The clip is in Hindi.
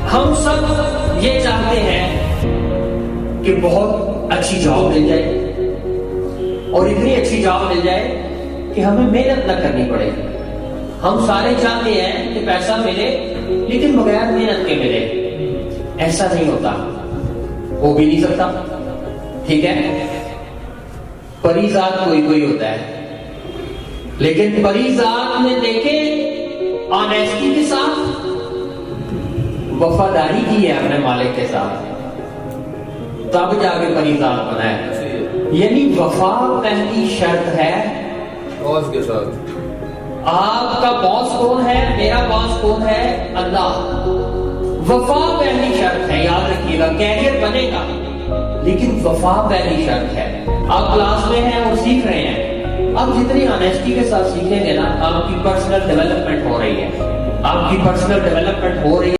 हम सब ये चाहते हैं कि बहुत अच्छी जॉब मिल जाए, और इतनी अच्छी जॉब मिल जाए कि हमें मेहनत न करनी पड़े। हम सारे चाहते हैं कि पैसा मिले लेकिन बगैर मेहनत के मिले। ऐसा नहीं होता, हो भी नहीं सकता। ठीक है, परिजात कोई कोई होता है, लेकिन परिजात में देखे ऑनेस्टी के साथ वफादारी की है अपने मालिक के साथ, तब जाके परिजात बना है। यानी वफा पहली शर्त है बॉस के साथ। आपका बॉस कौन है? मेरा बॉस कौन है? अल्लाह। वफा पहली शर्त है, याद रखिएगा। कैरियर बनेगा लेकिन वफा पहली शर्त है। आप क्लास में हैं और सीख रहे हैं, आप जितनी ऑनेस्टी के साथ सीखेंगे ना, आपकी पर्सनल डेवलपमेंट हो रही है, आपकी पर्सनल डेवलपमेंट हो रही है।